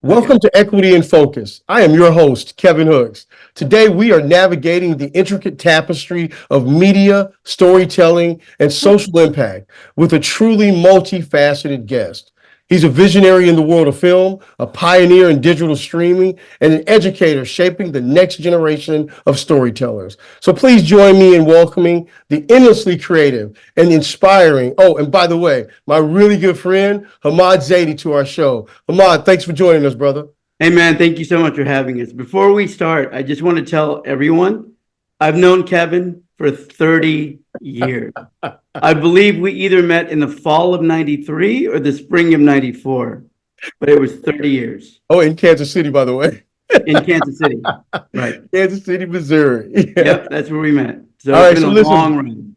Welcome Okay. to Equity in Focus. I am your host, Kevin Hooks. Today, we are navigating the intricate tapestry of media, storytelling, and social impact with a truly multifaceted guest. He's a visionary in the world of film, a pioneer in digital streaming, and an educator shaping the next generation of storytellers. So please join me in welcoming the endlessly creative and inspiring. Oh, and by the way, my really good friend, Hammad Zaidi, to our show. Hammad, thanks for joining us, brother. Hey, man, thank you so much for having us. Before we start, I just want to tell everyone I've known Kevin for 30 years. I believe we either met in the fall of 93 or the spring of 94, but it was 30 years Oh, in Kansas City, by the way. in Kansas City. Right. Kansas City, Missouri. Yeah. Yep, that's where we met. So All it's right, been so a listen, long run.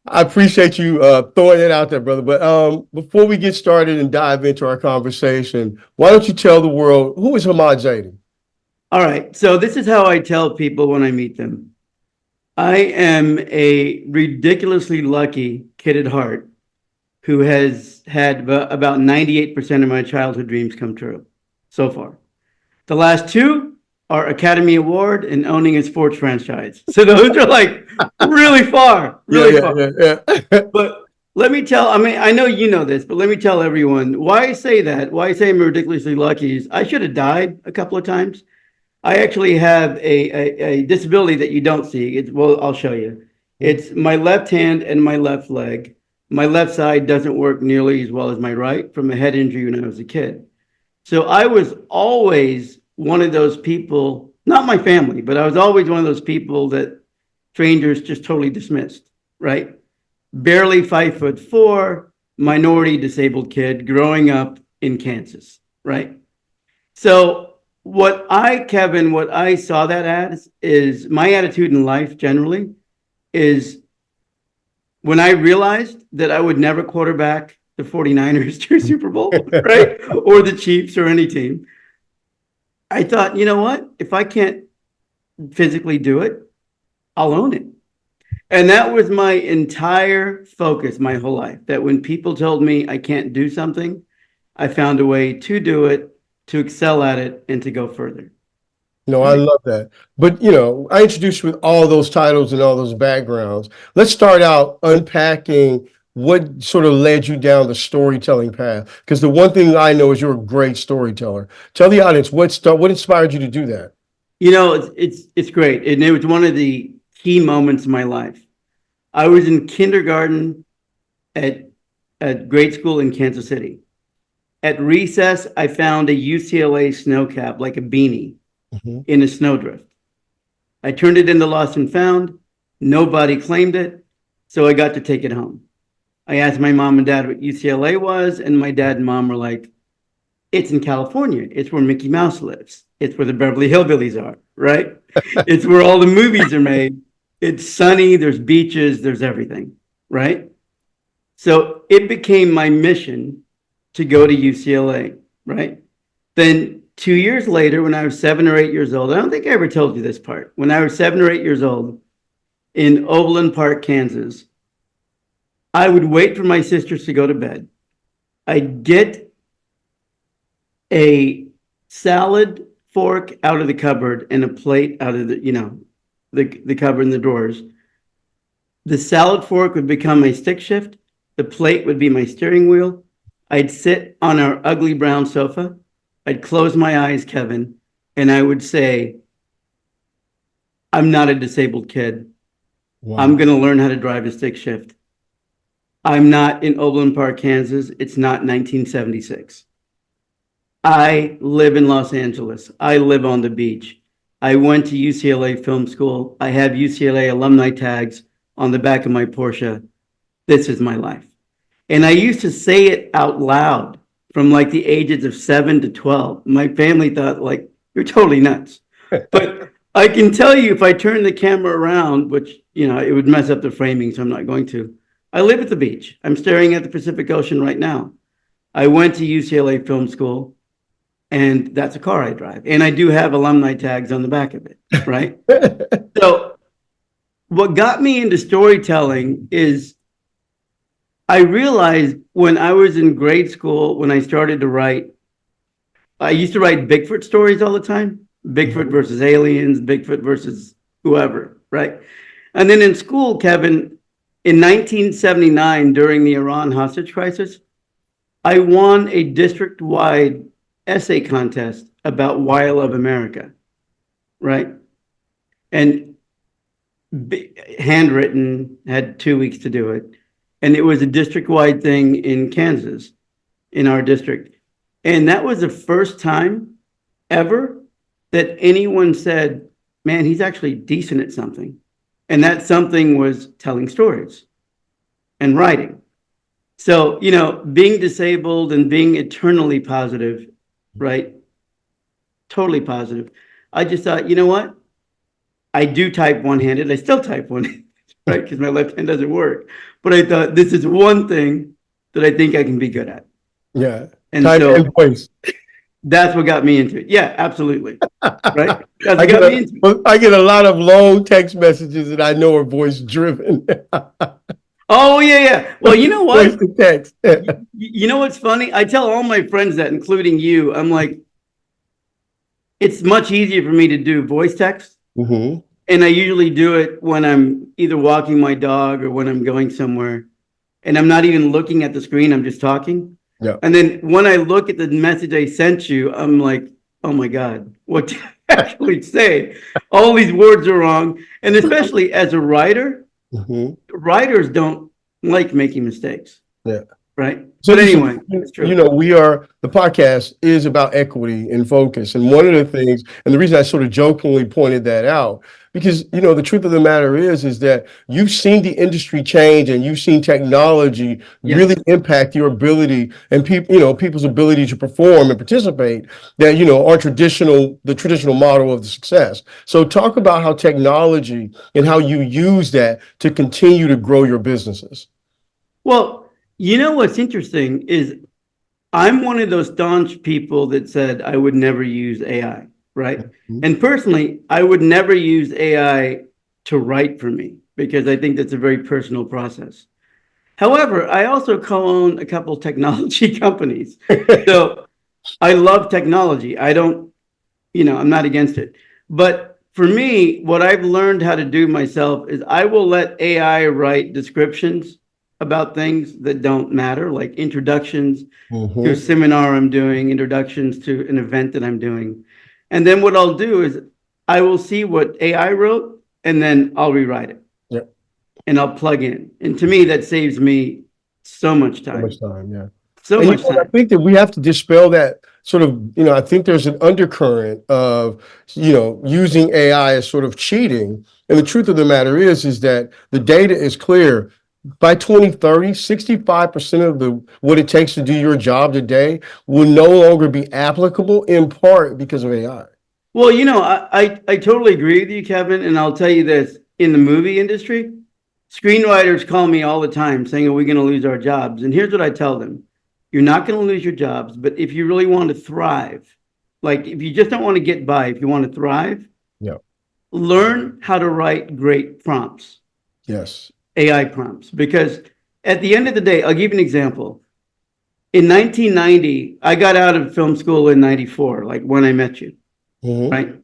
I appreciate you throwing it out there, brother. But before we get started and dive into our conversation, why don't you tell the world who is Hammad Zaidi? All right. So this is how I tell people when I meet them. I am a ridiculously lucky kid at heart who has had about 98% of my childhood dreams come true so far. The last two are Academy Award and owning a sports franchise. So those are like really far, Yeah, really yeah, far. yeah, yeah. But let me tell, I mean, I know you know this, but let me tell everyone why I say that, why I say I'm ridiculously lucky is I should have died a couple of times. I actually have a disability that you don't see. Well, I'll show you. It's my left hand and my left leg. My left side doesn't work nearly as well as my right from a head injury when I was a kid. So I was always one of those people, not my family, but I was always one of those people that strangers just totally dismissed, right? Barely 5'4", minority disabled kid growing up in Kansas, right? So Kevin, what I saw that as is my attitude in life generally is when I realized that I would never quarterback the 49ers to a Super Bowl, right? Or the Chiefs or any team, I thought, you know what? If I can't physically do it, I'll own it. And that was my entire focus my whole life. That when people told me I can't do something, I found a way to do it, to excel at it, and to go further. No, I Right. love that. But, I introduced you with all those titles and all those backgrounds. Let's start out unpacking what sort of led you down the storytelling path. Because the one thing I know is you're a great storyteller. Tell the audience what inspired you to do that. You know, it's great. And it was one of the key moments in my life. I was in kindergarten at grade school in Kansas City. At recess, I found a UCLA snow cap, like a beanie, Mhm. in a snowdrift. I turned it into lost and found. Nobody claimed it, so I got to take it home. I asked my mom and dad what UCLA was, and my dad and mom were like, "It's in California. It's where Mickey Mouse lives. It's where the Beverly Hillbillies are, right? It's where all the movies are made. It's sunny, there's beaches, there's everything, right?" So it became my mission to go to UCLA, right? Then 2 years later, when I was 7 or 8 years old, I don't think I ever told you this part. When I was 7 or 8 years old in Overland Park, Kansas, I would wait for my sisters to go to bed. I'd get a salad fork out of the cupboard and a plate out of the cupboard and the drawers. The salad fork would become my stick shift. The plate would be my steering wheel. I'd sit on our ugly brown sofa. I'd close my eyes, Kevin, and I would say, I'm not a disabled kid. I'm Wow. going to learn how to drive a stick shift. I'm not in Overland Park, Kansas. It's not 1976. I live in Los Angeles. I live on the beach. I went to UCLA Film School. I have UCLA alumni tags on the back of my Porsche. This is my life. And I used to say it out loud from like the ages of 7 to 12. My family thought, like, you're totally nuts. But I can tell you if I turn the camera around, which, it would mess up the framing, so I'm not going to. I live at the beach. I'm staring at the Pacific Ocean right now. I went to UCLA Film School, and that's a car I drive. And I do have alumni tags on the back of it, right? So what got me into storytelling is I realized when I was in grade school, when I started to write, I used to write Bigfoot stories all the time. Bigfoot Mhm. versus aliens, Bigfoot versus whoever, right? And then in school, Kevin, in 1979, during the Iran hostage crisis, I won a district-wide essay contest about why I love America, right? And handwritten, had 2 weeks to do it. And it was a district-wide thing in Kansas, in our district. And that was the first time ever that anyone said, man, he's actually decent at something. And that something was telling stories and writing. So, being disabled and being eternally positive, right? Totally positive. I just thought, you know what? I do type one-handed. I still type one-handed, right? Because my left hand doesn't work. But I thought this is one thing that I think I can be good at. Yeah. And Type and so voice. that's what got me into it. Yeah, absolutely. Right? That's I what get got me into it. I get a lot of long text messages that I know are voice driven. Oh, yeah, yeah. Well, you know Voice what? to text. You know what's funny? I tell all my friends that, including you, I'm like, it's much easier for me to do voice text. Hmm. And I usually do it when I'm either walking my dog or when I'm going somewhere. And I'm not even looking at the screen, I'm just talking. Yeah. And then when I look at the message I sent you, I'm like, oh my God, what did I actually say? All these words are wrong. And especially as a writer, Hmm. writers don't like making mistakes, Yeah. right? It's But interesting. anyway, it's true. The podcast is about equity and focus. And one of the things, and the reason I sort of jokingly pointed that out, because, the truth of the matter is that you've seen the industry change and you've seen technology really Yes. impact your ability and people's ability to perform and participate that, are the traditional model of the success. So talk about how technology and how you use that to continue to grow your businesses. Well, you know what's interesting is I'm one of those staunch people that said I would never use AI, right? Mhm. And personally, I would never use AI to write for me because I think that's a very personal process. However, I also co-own a couple technology companies. So I love technology. I don't, I'm not against it. But for me, what I've learned how to do myself is I will let AI write descriptions about things that don't matter, like introductions to a Mhm. seminar I'm doing, introductions to an event that I'm doing. And then what I'll do is I will see what AI wrote and then I'll rewrite it Yeah. and I'll plug in. And to me, that saves me so much So much time. time, yeah. So And much I time. think that we have to dispel that sort of, I think there's an undercurrent of, using AI as sort of cheating. And the truth of the matter is that the data is clear. By 2030, 65% of the what it takes to do your job today will no longer be applicable in part because of AI. Well, I totally agree with you, Kevin. And I'll tell you this, in the movie industry, screenwriters call me all the time saying, are we going to lose our jobs? And here's what I tell them. You're not going to lose your jobs, but if you really want to thrive, like if you just don't want to get by, if you want to thrive, Yeah. learn how to write great prompts, Yes. AI prompts. Because at the end of the day, I'll give you an example. In 1990, I got out of film school in 94, like when I met you, Hmm. right?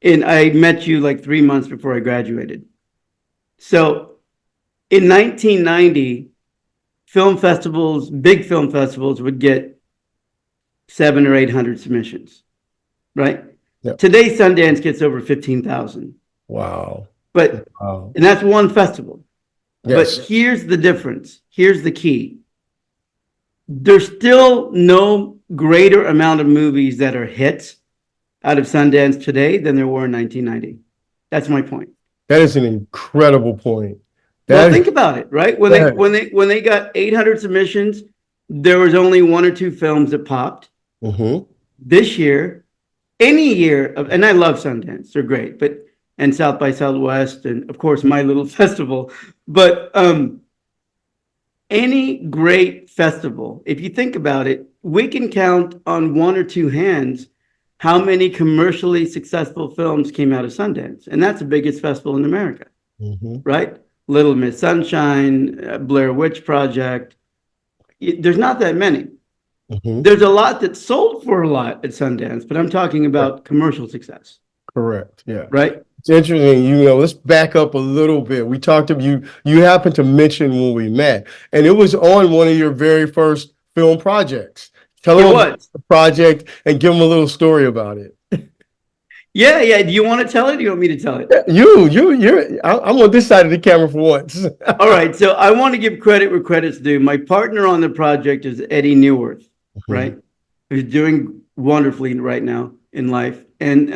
And I met you like 3 months before I graduated. So in 1990, big film festivals would get 700 or 800 submissions, right? Yeah. Today, Sundance gets over 15,000. Wow. But, Wow. and that's one festival. But Yes. here's the difference. Here's the key. There's still no greater amount of movies that are hits out of Sundance today than there were in 1990. That's my point. That is an incredible point. Well, That think about it, right? When they that. when they when they got 800 submissions, there was only one or two films that popped. Hmm. This year, any year of, and I love Sundance, they're great, but and South by Southwest, and of course my little festival. But any great festival, if you think about it, we can count on one or two hands how many commercially successful films came out of Sundance, and that's the biggest festival in America, Hmm. right? Little Miss Sunshine, Blair Witch Project. There's not that many. Mhm. There's a lot that sold for a lot at Sundance, but I'm talking Right. about commercial success, Correct. Yeah. right? It's interesting, let's back up a little bit. We talked to you, you happened to mention when we met, and it was on one of your very first film projects. Tell It them about was. the project and give them a little story about it. Yeah, yeah. Do you want to tell it? Or do you want me to tell it? Yeah, I'm on this side of the camera for once. All right. So I want to give credit where credit's due. My partner on the project is Eddie Newworth, Mhm. right? Who's doing wonderfully right now in life. And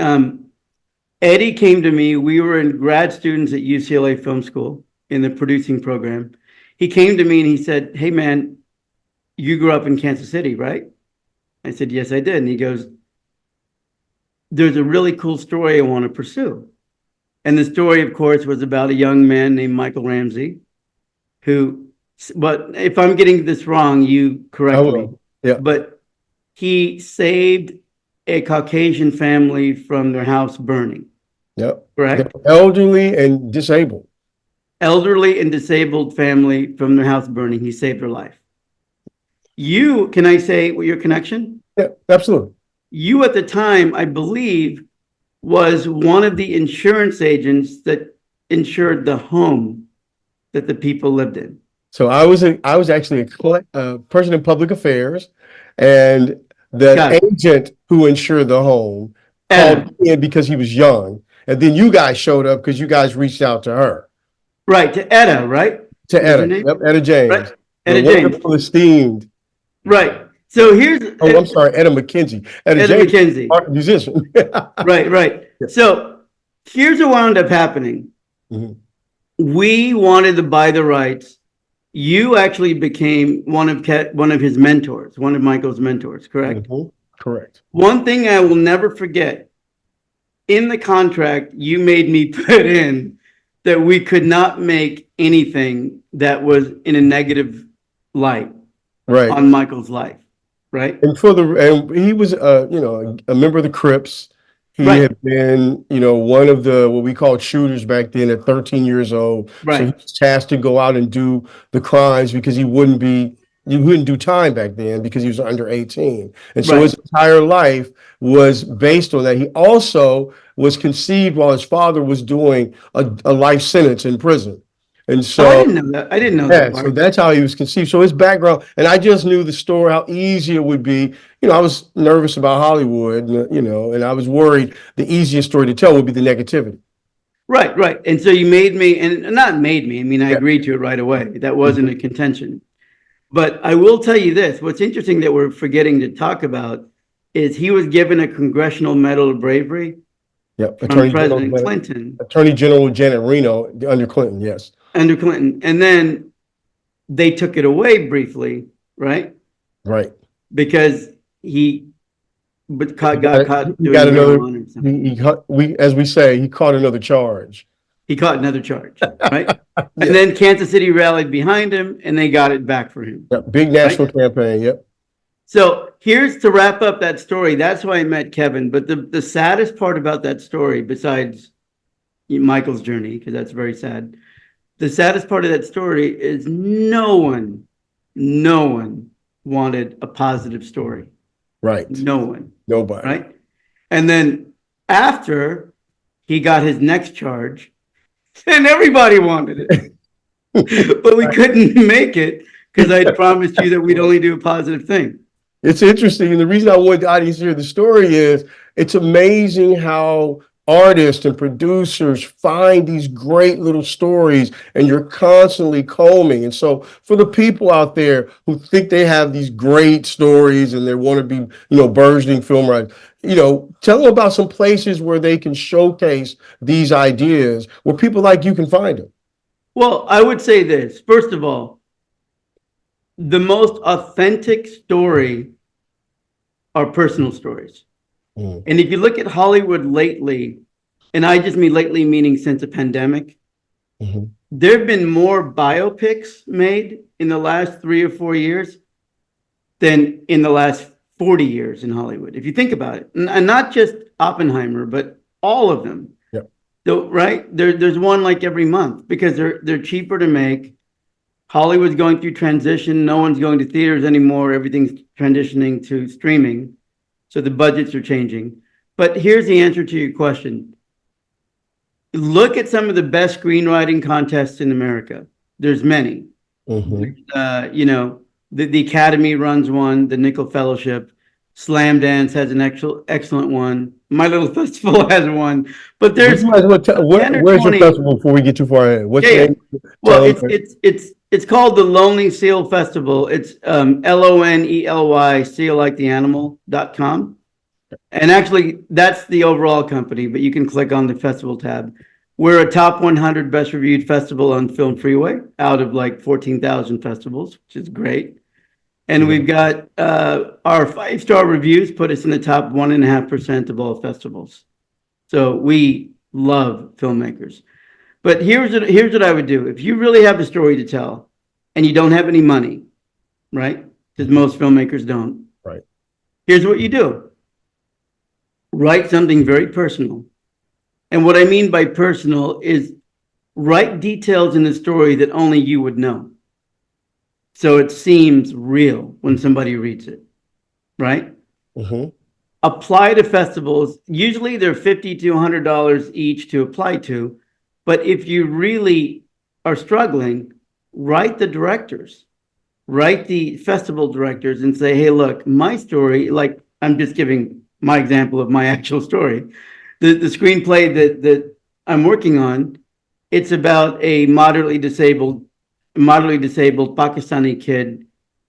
Eddie came to me. We were in grad students at UCLA Film School in the producing program. He came to me and he said, "Hey, man, you grew up in Kansas City, right?" I said, "Yes, I did." And he goes, "There's a really cool story I want to pursue." And the story, of course, was about a young man named Michael Ramsey, who, but if I'm getting this wrong, you I correct me. will. Yeah. But he saved a Caucasian family from their house burning, Yep. They're correct? elderly and disabled. Elderly and disabled family from their house burning. He saved their life. You, can I say what your connection? Yeah, absolutely. You at the time, I believe, was one of the insurance agents that insured the home that the people lived in. So I was actually a person in public affairs, and the Got it. agent who insured the home called Etta. in because he was young, and then you guys showed up because you guys reached out to her, Right, to Etta, right? to Was her Etta. name? Yep, Etta Right? James, the Etta James. wonderful, esteemed. Right. So here's Oh, I'm sorry, Etta McKenzie. Etta Etta James, McKenzie. art musician. Right, right. Yeah. So here's what wound up happening. Mhm. We wanted to buy the rights. You actually became one of his mentors, one of Michael's mentors, correct? Mhm. Correct. One thing I will never forget, in the contract, you made me put in that we could not make anything that was in a negative light Right. on Michael's life, right? And he was a member of the Crips. He Right, had been, one of the what we called shooters back then at 13 years old. So he right, was tasked to go out and do the crimes because he wouldn't do time back then because he was under 18. And so right. his entire life was based on that. He also was conceived while his father was doing a life sentence in prison. And Oh, I so didn't know that. I didn't know that yeah, so part. that's how he was conceived. So his background, and I just knew the story, how easy it would be. I was nervous about Hollywood, and I was worried the easiest story to tell would be the negativity. Right, right. And so you made me, and not made me, I mean, I Yeah. agreed to it right away. That wasn't Mhm. a contention. But I will tell you this, what's interesting that we're forgetting to talk about is he was given a Congressional Medal of Bravery Yep. from President Clinton Attorney General Janet Reno under Clinton. Yes. under Clinton. And then they took it away briefly, right? Right. Because he got caught He doing got another. marijuana or something. As we say, he caught another charge. He caught another charge, right? And Yeah. then Kansas City rallied behind him and they got it back for him, Yep. Big right? national campaign. Yep. So here's to wrap up that story. That's why I met Kevin. But the saddest part about that story, besides Michael's journey, because that's very sad, the saddest part of that story is no one wanted a positive story. Right. No one, Nobody. right? And then after he got his next charge, then everybody wanted it. But we couldn't make it because I promised you that we'd only do a positive thing. It's interesting. And the reason I want the audience to hear the story is it's amazing how artists and producers find these great little stories and you're constantly combing. And so for the people out there who think they have these great stories and they want to be, burgeoning film writers, tell them about some places where they can showcase these ideas where people like you can find them. Well, I would say this. First of all, the most authentic story are personal stories. Mm. And if you look at Hollywood lately, and I just mean lately meaning since the pandemic, Mhm. there have been more biopics made in the last 3 or 4 years than in the last 40 years in Hollywood. If you think about it, and not just Oppenheimer, but all of them. Yep. So, right? There's one like every month because they're cheaper to make. Hollywood's going through transition. No one's going to theaters anymore. Everything's transitioning to streaming. So the budgets are changing. But here's the answer to your question. Look at some of the best screenwriting contests in America. There's many. You know, the Academy runs one, the Nickel Fellowship. Slam Dance has an excellent one. My Little Festival has one. But there's You might as well tell, 10 or where's your 20. festival before we get too far ahead? What's the Yeah, name? well, Tell them. it's called the Lonely Seal Festival. It's LONELY, seal like the animal.com. And actually, that's the overall company, but you can click on the festival tab. We're a top 100 best reviewed festival on Film Freeway out of like 14,000 festivals, which is great. And we've got our 5-star reviews put us in the top 1.5% of all festivals. So we love filmmakers. But here's what I would do. If you really have a story to tell and you don't have any money, right? Because most filmmakers don't. Right. Here's what you do. Write something very personal. And what I mean by personal is write details in the story that only you would know. So it seems real when somebody reads it, right? Apply to festivals. Usually they're $50 to $100 each to apply to. But if you really are struggling, write the directors, write the festival directors and say, hey, look, my story, like I'm just giving my example of my actual story. The screenplay that I'm working on, it's about a moderately disabled Pakistani kid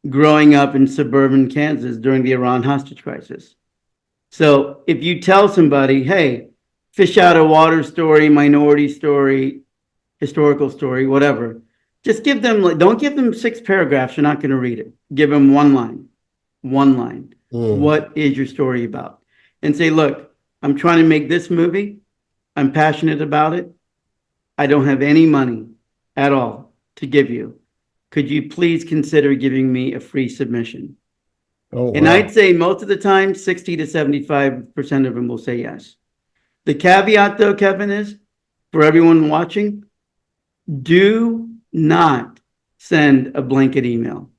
growing up in suburban Kansas during the Iran hostage crisis. So if you tell somebody, hey, fish out of water story, minority story, historical story, whatever, just give them, don't give them 6 paragraphs. You're not going to read it. Give them one line. What is your story about? And say, look, I'm trying to make this movie. I'm passionate about it. I don't have any money at all to give you. Could you please consider giving me a free submission? And I'd say most of the time, 60 to 75% of them will say yes. The caveat, though, Kevin, is for everyone watching, do not send a blanket email.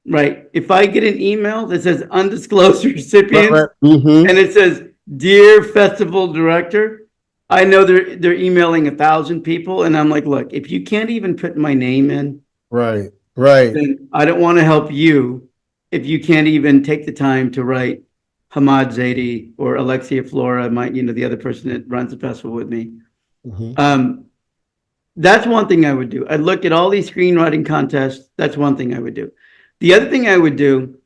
Right? If I get an email that says undisclosed recipient and it says, dear festival director, I know they're emailing 1,000 people. And I'm like, look, if you can't even put my name in, Right. then I don't want to help you if you can't even take the time to write Hammad Zaidi or Alexia Flora, the other person that runs the festival with me. That's one thing I would do. I'd look at all these screenwriting contests. That's one thing I would do. The other thing I would do,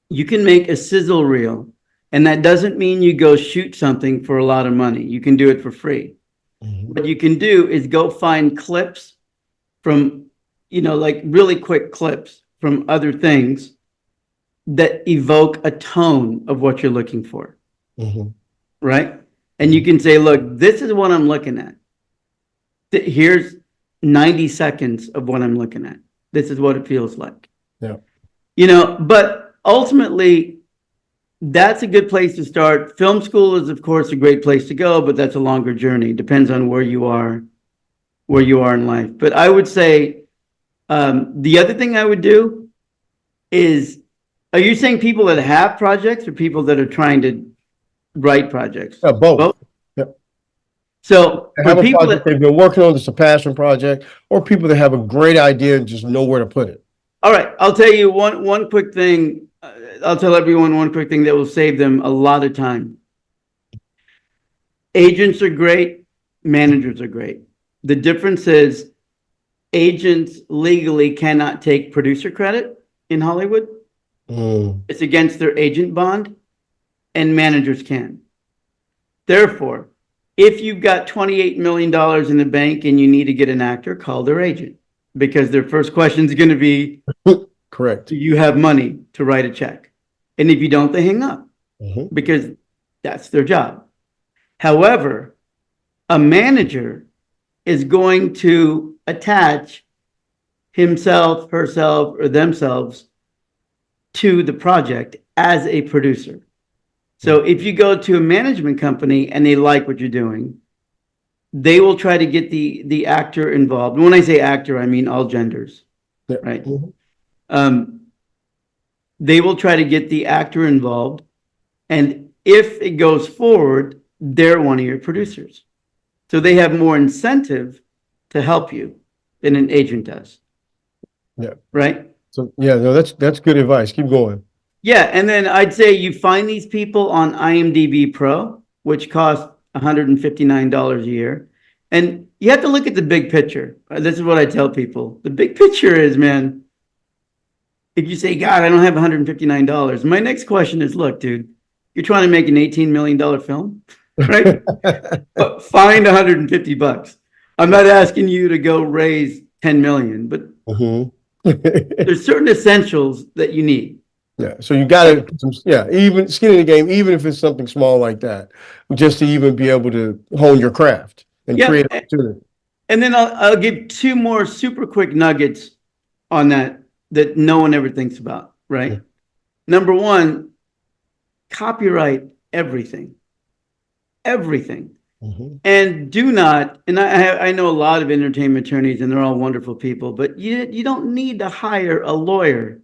you can make a sizzle reel. And that doesn't mean you go shoot something for a lot of money. You can do it for free. What you can do is go find clips from, like really quick clips from other things that evoke a tone of what you're looking for. Right? And you can say, look, this is what I'm looking at. Here's 90 seconds of what I'm looking at. This is what it feels like. Yeah. But ultimately, that's a good place to start. Film school is, of course, a great place to go, but that's a longer journey. Depends on where you are in life. But I would say the other thing I would do is, are you saying people that have projects or people that are trying to write projects? Both. Yep. So They have a project they've been working on, it's a passion project, or people that have a great idea and just know where to put it. All right, I'll tell you one quick thing. I'll tell everyone one quick thing that will save them a lot of time. Agents are great, managers are great. The difference is agents legally cannot take producer credit in Hollywood. It's against their agent bond, and managers can. Therefore, if you've got $28 million in the bank and you need to get an actor, call their agent, because their first question is going to be, correct, do you have money to write a check? And if you don't, they hang up because that's their job. However, a manager is going to attach himself, herself, or themselves to the project as a producer. So if you go to a management company and they like what you're doing, they will try to get the actor involved. When I say actor, I mean all genders, Yeah. right? Mhm. Um, they will try to get the actor involved, and if it goes forward, they're one of your producers. So they have more incentive to help you than an agent does, Yeah. right? So yeah, no, that's good advice. Keep going. Yeah, and then I'd say you find these people on IMDb Pro, which costs $159 a year. And you have to look at the big picture. This is what I tell people. The big picture is, man, if you say, God, I don't have $159, my next question is, look, dude, you're trying to make an $18 million film, right? But find 150 bucks. I'm not asking you to go raise 10 million, but Mhm. there's certain essentials that you need. Yeah, so you got to, yeah, even skin in the game, even if it's something small like that, just to even be able to hone your craft and create Yep. opportunity. And then I'll give two more super quick nuggets on that no one ever thinks about, right? Number one, copyright everything, everything. Mhm. And do not, and I know a lot of entertainment attorneys and they're all wonderful people, but you don't need to hire a lawyer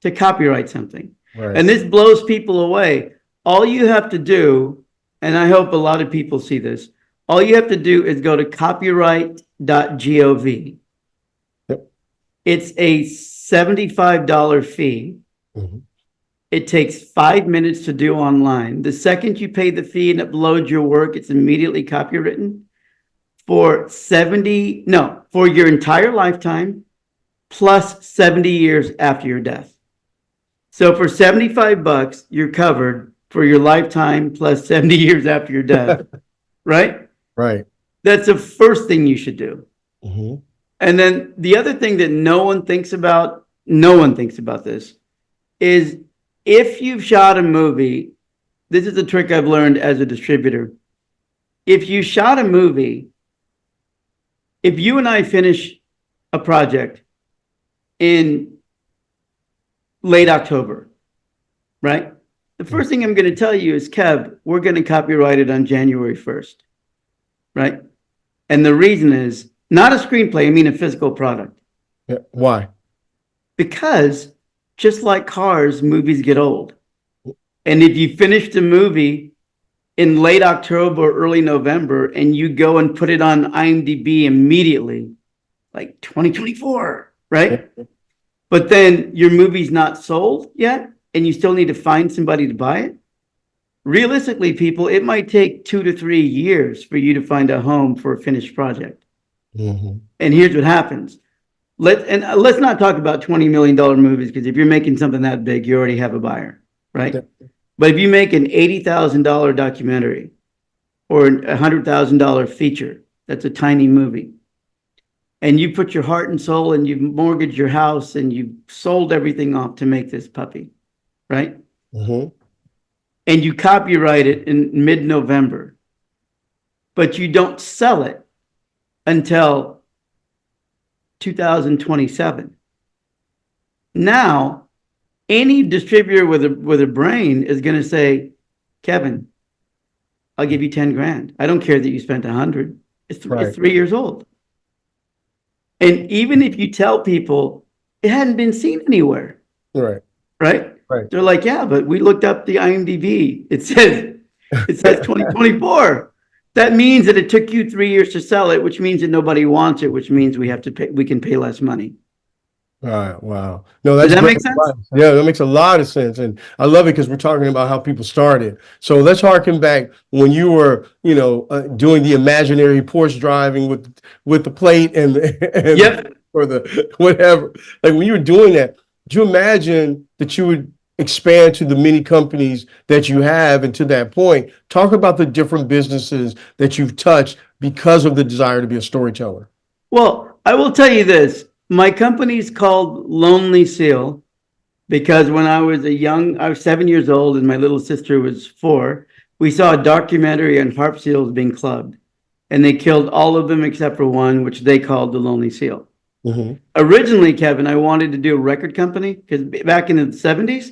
to copyright something. Right. And this blows people away. All you have to do, and I hope a lot of people see this, all you have to do is go to copyright.gov. Yep. It's a $75 fee. Mhm. It takes 5 minutes to do online. The second you pay the fee and upload your work, it's immediately copywritten for 70, no, for your entire lifetime plus 70 years after your death. So for 75 bucks, you're covered for your lifetime plus 70 years after your death, right? Right. That's the first thing you should do. Mhm. And then the other thing that no one thinks about this, is if you've shot a movie, this is a trick I've learned as a distributor. If you shot a movie, if you and I finish a project in late October, right? The first thing I'm going to tell you is, Kev, we're going to copyright it on January 1st, right? And the reason is not a screenplay, I mean a physical product. Yeah. Why? Because just like cars, movies get old. And if you finish the movie in late October or early November and you go and put it on IMDb immediately, like 2024, right? Yeah. But then your movie's not sold yet and you still need to find somebody to buy it. Realistically, people, it might take 2 to 3 years for you to find a home for a finished project. Mhm. And here's what happens. Let's not talk about $20 million movies, because if you're making something that big, you already have a buyer, right? Yeah. But if you make an $80,000 documentary or a $100,000 feature, that's a tiny movie, and you put your heart and soul and you've mortgaged your house and you've sold everything off to make this puppy, right? Mhm. And you copyright it in mid-November, but you don't sell it until 2027. Now, any distributor with a brain is going to say, Kevin, I'll give you 10 grand. I don't care that you spent 100. It's Right. 3 years old. And even if you tell people it hadn't been seen anywhere, Right. right? Right. They're like, yeah, but we looked up the IMDb. It says 2024. That means that it took you 3 years to sell it, which means that nobody wants it, which means we can pay less money. Right. Wow. No, Does that's that great make sense? advice. Yeah, that makes a lot of sense. And I love it because we're talking about how people started. So let's harken back when you were, doing the imaginary Porsche driving with the plate and and Yep. or the whatever. Like when you were doing that, did you imagine that you would expand to the many companies that you have and to that point? Talk about the different businesses that you've touched because of the desire to be a storyteller. Well, I will tell you this. My company's called Lonely Seal because when I was 7 years old and my little sister was 4, we saw a documentary on harp seals being clubbed. And they killed all of them except for one, which they called the Lonely Seal. Hmm. Originally, Kevin, I wanted to do a record company because back in the 70s,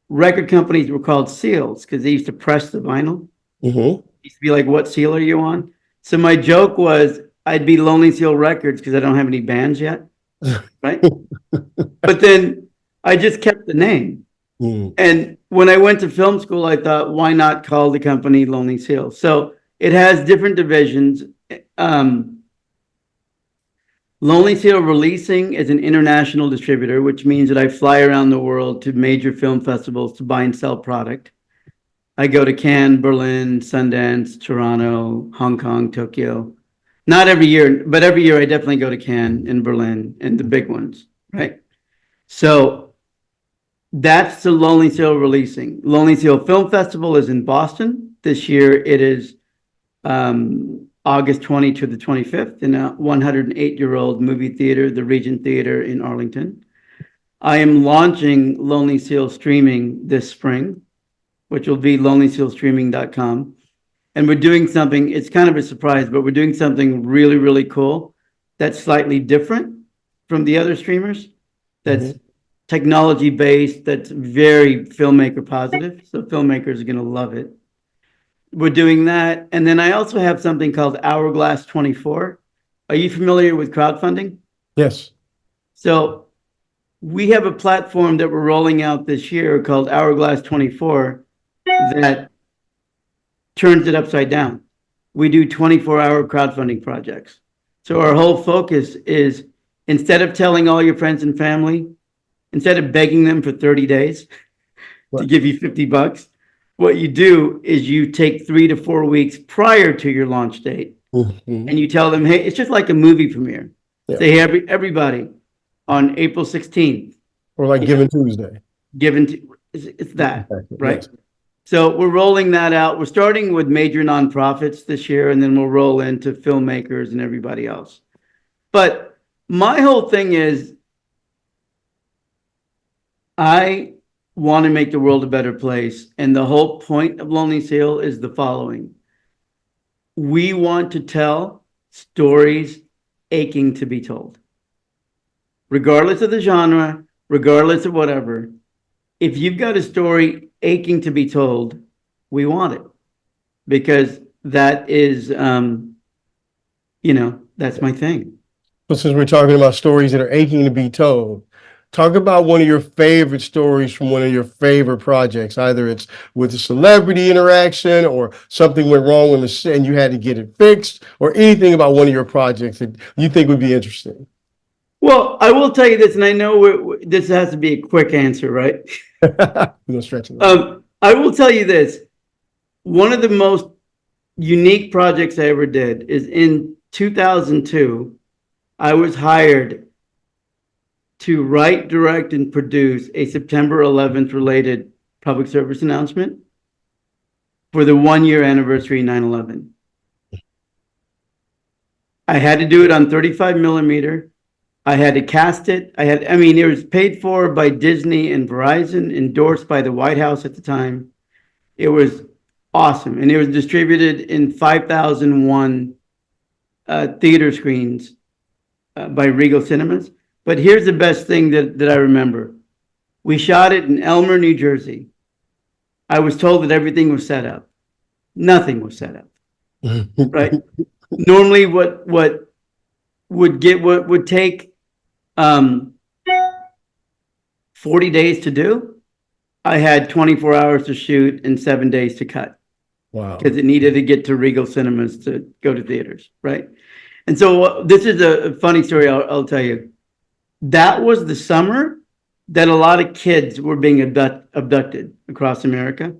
record companies were called seals because they used to press the vinyl. Hmm. It used to be like, what seal are you on? So my joke was I'd be Lonely Seal Records because I don't have any bands yet, right? But then I just kept the name. Mm, And when I went to film school, I thought, why not call the company Lonely Seal? So it has different divisions. Um, Lonely Seal Releasing is an international distributor, which means that I fly around the world to major film festivals to buy and sell product. I go to Cannes, Berlin, Sundance, Toronto, Hong Kong, Tokyo. Not every year, but every year I definitely go to Cannes and Berlin and the big ones, right? So that's the Lonely Seal Releasing. Lonely Seal Film Festival is in Boston. This year it is August 20 to the 25th in a 108-year-old movie theater, the Regent Theater in Arlington. I am launching Lonely Seal Streaming this spring, which will be lonelysealstreaming.com. And we're doing something, it's kind of a surprise, but we're doing something really, really cool that's slightly different from the other streamers, that's mhm. technology based, that's very filmmaker positive. So filmmakers are going to love it. We're doing that. And then I also have something called Hourglass 24. Are you familiar with crowdfunding? Yes. So we have a platform that we're rolling out this year called Hourglass 24 that turns it upside down. We do 24-hour crowdfunding projects. So our whole focus is instead of telling all your friends and family, instead of begging them for 30 days to Right. give you $50, what you do is you take 3 to 4 weeks prior to your launch date Mhm. and you tell them, hey, it's just like a movie premiere. Yeah. Say, hey, everybody, on April 16th, Or like you know, Giving Tuesday. given to, it's that, Exactly. right? Yes. So we're rolling that out. We're starting with major nonprofits this year, and then we'll roll into filmmakers and everybody else. But my whole thing is I want to make the world a better place. And the whole point of Lonely Seal is the following. We want to tell stories aching to be told, regardless of the genre, regardless of whatever. If you've got a story aching to be told, we want it because that is, that's my thing. But since we're talking about stories that are aching to be told, talk about one of your favorite stories from one of your favorite projects. Either it's with a celebrity interaction or something went wrong on the set and you had to get it fixed, or anything about one of your projects that you think would be interesting. Well, I will tell you this, and I know this has to be a quick answer, right? We're gonna stretch it a little bit. I will tell you this. One of the most unique projects I ever did is in 2002. I was hired to write, direct, and produce a September 11th related public service announcement for the 1 year anniversary 9/11. I had to do it on 35 millimeter. I had to cast it. It was paid for by Disney and Verizon, endorsed by the White House at the time. It was awesome. And it was distributed in 5,001 theater screens by Regal Cinemas. But here's the best thing that I remember. We shot it in Elmer, New Jersey. I was told that everything was set up. Nothing was set up, right? Normally what would take 40 days to do, I had 24 hours to shoot and 7 days to cut Wow. because it needed to get to Regal Cinemas to go to theaters, right? And so this is a funny story I'll tell you. That was the summer that a lot of kids were being abducted across America,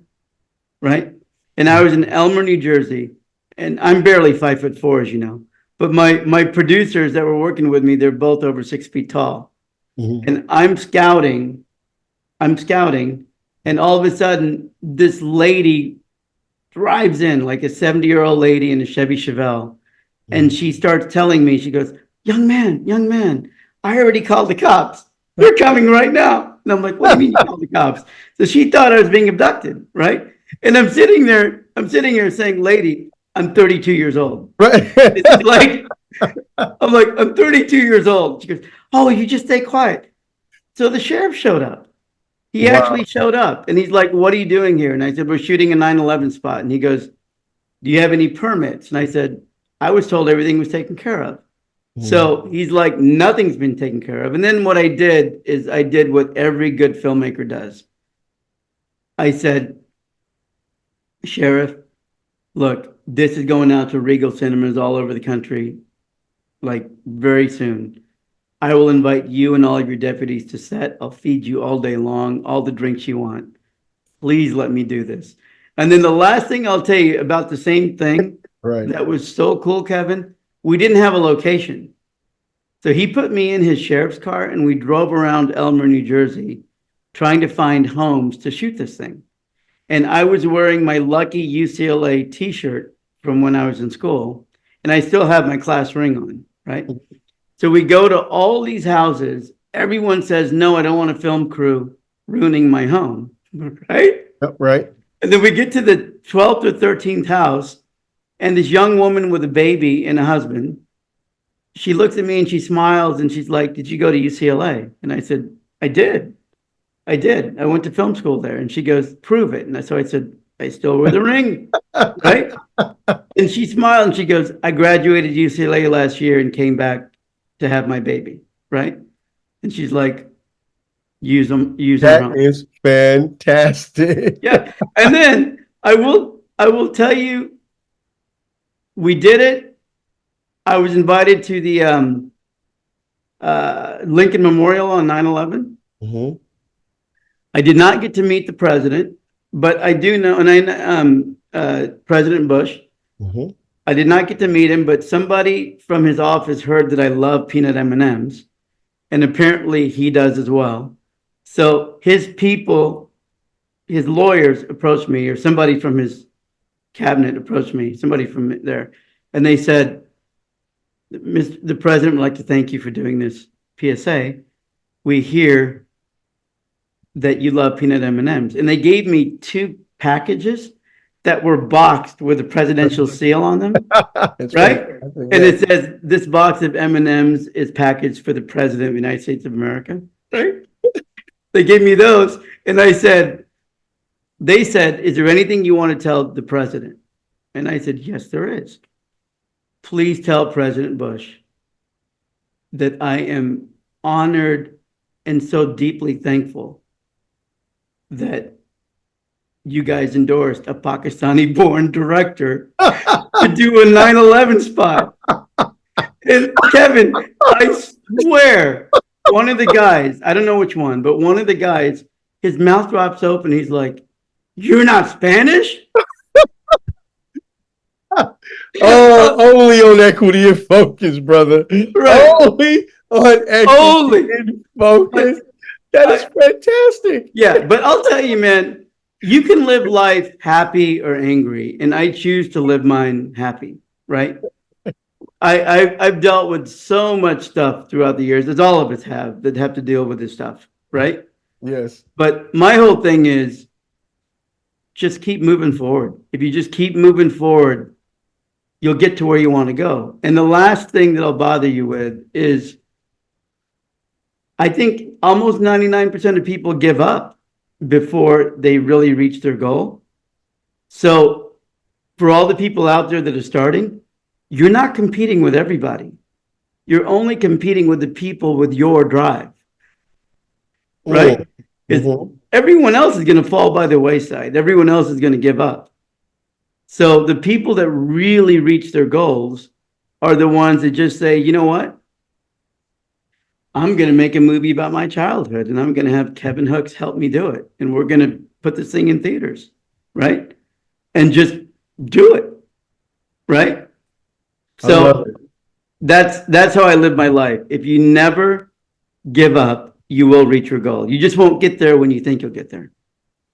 right? And I was in Elmer, New Jersey, and I'm barely 5'4", as you know. But my producers that were working with me, they're both over 6 feet tall. Mhm. And I'm scouting, and all of a sudden, this lady drives in, like a 70-year-old lady in a Chevy Chevelle, and she starts telling me, she goes, young man, I already called the cops. They're coming right now. And I'm like, what do you mean you called the cops? So she thought I was being abducted, right? And I'm sitting here saying, lady, I'm 32 years old. Right. This is like, I'm 32 years old. She goes, oh, you just stay quiet. So the sheriff showed up. He Wow. actually showed up and he's like, what are you doing here? And I said, we're shooting a 9/11 spot. And he goes, do you have any permits? And I said, I was told everything was taken care of. Mhm. So he's like, nothing's been taken care of. And then what I did is I did what every good filmmaker does. I said, Sheriff, look, this is going out to Regal cinemas all over the country, like very soon. I will invite you and all of your deputies to set. I'll feed you all day long, all the drinks you want. Please let me do this. And then the last thing I'll tell you about the same thing Right. that was so cool, Kevin, we didn't have a location. So he put me in his sheriff's car and we drove around Elmer, New Jersey, trying to find homes to shoot this thing. And I was wearing my lucky UCLA t-shirt from when I was in school, and I still have my class ring on, right? So we go to all these houses. Everyone says, no, I don't want a film crew ruining my home, right? Yep, right. And then we get to the 12th or 13th house, and this young woman with a baby and a husband, she looks at me and she smiles and she's like, did you go to UCLA? And I said, I did. I did. I went to film school there. And she goes, prove it. And so I said, I still wear the ring, right? And she smiled and she goes, I graduated UCLA last year and came back to have my baby, right? And she's like, use her That home. is fantastic. Yeah. And then I will tell you, we did it. I was invited to the Lincoln Memorial on 9/11. Mhm, I did not get to meet the president, but I do know, and President Bush. mhm. I did not get to meet him, but somebody from his office heard that I love peanut M&Ms, and apparently he does as well. So his people, his lawyers approached me, or somebody from his cabinet approached me, somebody from there, and they said, the president would like to thank you for doing this PSA. We hear that you love peanut M&Ms. And they gave me 2 packages that were boxed with a presidential seal on them, It's right? fantastic, And yeah. it says, this box of M&Ms is packaged for the president of the United States of America, right? They gave me those. And they said, is there anything you want to tell the president? And I said, yes, there is. Please tell President Bush that I am honored and so deeply thankful that you guys endorsed a Pakistani born director to do a 9/11 spot. And Kevin, I swear, one of the guys, I don't know which one, but one of the guys, his mouth drops open. He's like, you're not Spanish? Oh, only on Equity and Focus, brother. Right. Only on Equity Only. and Focus. That is fantastic. Yeah, but I'll tell you, man, you can live life happy or angry, and I choose to live mine happy, right? I've dealt with so much stuff throughout the years, as all of us have, that have to deal with this stuff, right? Yes. But my whole thing is just keep moving forward. If you just keep moving forward, you'll get to where you want to go. And the last thing that I'll bother you with is I think almost 99% of people give up before they really reach their goal. So for all the people out there that are starting, you're not competing with everybody. You're only competing with the people with your drive, right? Because Mhm. everyone else is going to fall by the wayside. Everyone else is going to give up. So the people that really reach their goals are the ones that just say, you know what? I'm going to make a movie about my childhood and I'm going to have Kevin Hooks help me do it. And we're going to put this thing in theaters, right? And just do it, right? I love So it. that's how I live my life. If you never give up, you will reach your goal. You just won't get there when you think you'll get there.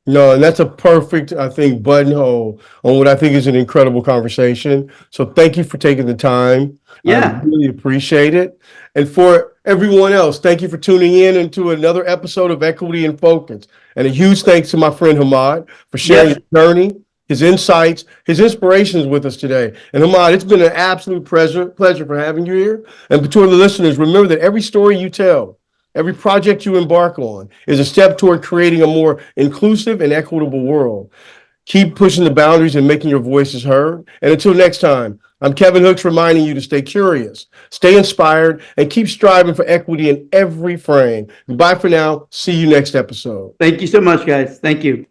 No, and that's a perfect, I think, buttonhole on what I think is an incredible conversation. So thank you for taking the time. I Yeah. really appreciate it. And for everyone else, thank you for tuning in into another episode of Equity in Focus. And a huge thanks to my friend Hammad for sharing Yes. his journey, his insights, his inspirations with us today. And Hammad, it's been an absolute pleasure for having you here. And to the listeners, remember that every story you tell, every project you embark on is a step toward creating a more inclusive and equitable world. Keep pushing the boundaries and making your voices heard. And until next time, I'm Kevin Hooks, reminding you to stay curious, stay inspired, and keep striving for equity in every frame. Goodbye for now. See you next episode. Thank you so much, guys. Thank you.